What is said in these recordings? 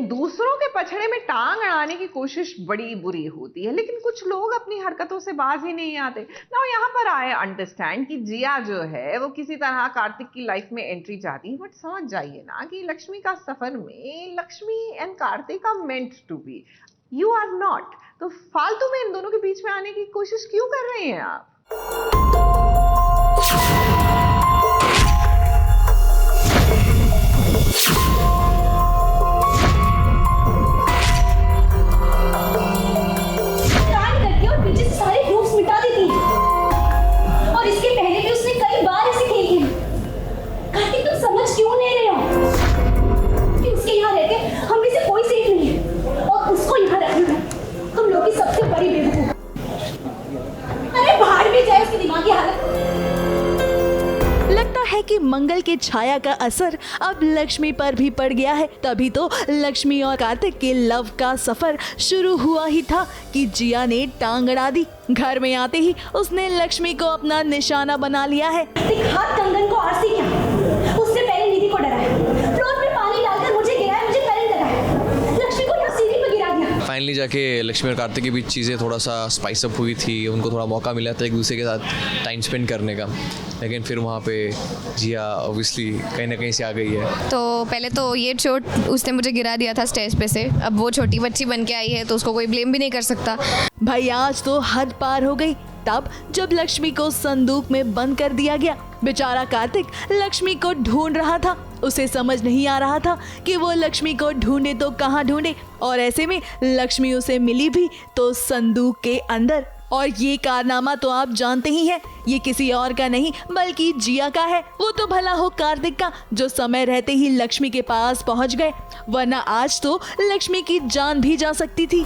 दूसरों के पछड़े में टांग अड़ाने की कोशिश बड़ी बुरी होती है, लेकिन कुछ लोग अपनी हरकतों से बाज ही नहीं आते ना। यहाँ पर आई अंडरस्टैंड कि जिया जो है वो किसी तरह कार्तिक की लाइफ में एंट्री चाहती है, बट समझ जाइए ना कि लक्ष्मी का सफर में Lakshmi and Kartik are meant to be, you are not. तो फालतू में इन दोनों के बीच में आने की कोशिश क्यों कर रहे हैं आप? लगता है कि मंगल के छाया का असर अब लक्ष्मी पर भी पड़ गया है। तभी तो लक्ष्मी और कार्तिक के लव का सफर शुरू हुआ ही था कि जिया ने टांग अड़ा दी। घर में आते ही उसने लक्ष्मी को अपना निशाना बना लिया है। हाथ कंगन को आरसी क्या, उससे पहले निधि को डराया, फ्लोर पे पानी डालकर मुझे गिराया, मुझे करंट लगाया, लक्ष्मी को यहाँ सीढ़ी पे गिरा दिया। फाइनली जाके लक्ष्मी और कार्तिक के बीच चीज़ें थोड़ा सा स्पाइस अप हुई थी, उनको थोड़ा मौका मिला था एक दूसरे के साथ टाइम स्पेंड करने का, लेकिन फिर वहाँ पे जिया ऑब्वियसली कहीं ना कहीं से आ गई है। तो पहले तो ये चोट उसने मुझे गिरा दिया था स्टेज पे से, अब वो छोटी बच्ची बन के आई है तो उसको कोई ब्लेम भी नहीं कर सकता। भाई आज तो हद पार हो गई तब जब लक्ष्मी को संदूक में बंद कर दिया गया। बेचारा कार्तिक लक्ष्मी को ढूंढ रहा था, उसे समझ नहीं आ रहा था कि वो लक्ष्मी को ढूंढे तो कहाँ ढूंढे, और ऐसे में लक्ष्मी उसे मिली भी तो संदूक के अंदर। और ये कारनामा तो आप जानते ही हैं, ये किसी और का नहीं बल्कि जिया का है। वो तो भला हो कार्तिक का जो समय रहते ही लक्ष्मी के पास पहुंच गए, वरना आज तो लक्ष्मी की जान भी जा सकती थी।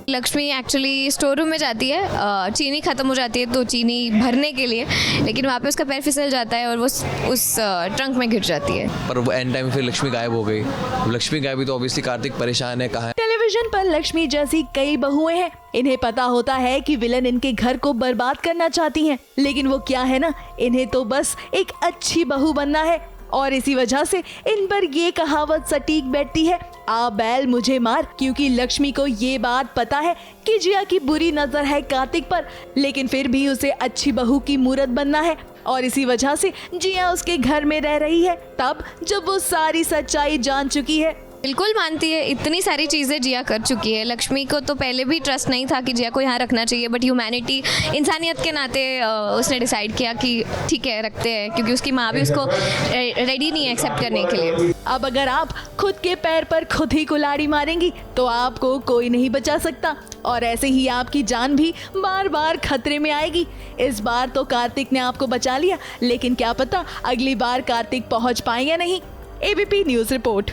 लक्ष्मी एक्चुअली स्टोर रूम में जाती है, चीनी ख़त्म हो जाती है तो चीनी भरने के लिए, लेकिन वहाँ पे उसका पैर फिसल जाता है और वो उस ट्रंक में गिर जाती है। पर वो एंड टाइम फिर लक्ष्मी गायब हो गई। लक्ष्मी गायब हुई तो ऑब्वियसली कार्तिक परेशान है, कहाँ है। टेलीविजन पर लक्ष्मी जैसी कई बहुएं हैं, इन्हें पता होता है कि विलन इनके घर को बर्बाद करना चाहती हैं, लेकिन वो क्या है ना, इन्हें तो बस एक अच्छी बहू बनना है। और इसी वजह से इन पर ये कहावत सटीक बैठती है, आ बैल मुझे मार, क्योंकि लक्ष्मी को ये बात पता है कि जिया की बुरी नजर है कार्तिक पर, लेकिन फिर भी उसे अच्छी बहू की मूरत बनना है। और इसी वजह से जिया उसके घर में रह रही है तब जब वो सारी सच्चाई जान चुकी है। बिल्कुल मानती है, इतनी सारी चीज़ें जिया कर चुकी है। लक्ष्मी को तो पहले भी ट्रस्ट नहीं था कि जिया को यहाँ रखना चाहिए, बट ह्यूमैनिटी, इंसानियत के नाते उसने डिसाइड किया कि ठीक है रखते हैं, क्योंकि उसकी माँ भी उसको रेडी नहीं है एक्सेप्ट करने के लिए। अब अगर आप खुद के पैर पर खुद ही कुल्हाड़ी मारेंगी तो आपको कोई नहीं बचा सकता, और ऐसे ही आपकी जान भी बार बार खतरे में आएगी। इस बार तो कार्तिक ने आपको बचा लिया, लेकिन क्या पता अगली बार कार्तिक पहुँच पाए या नहीं। ABP news report.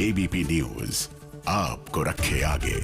ABP news आपको रखे आगे।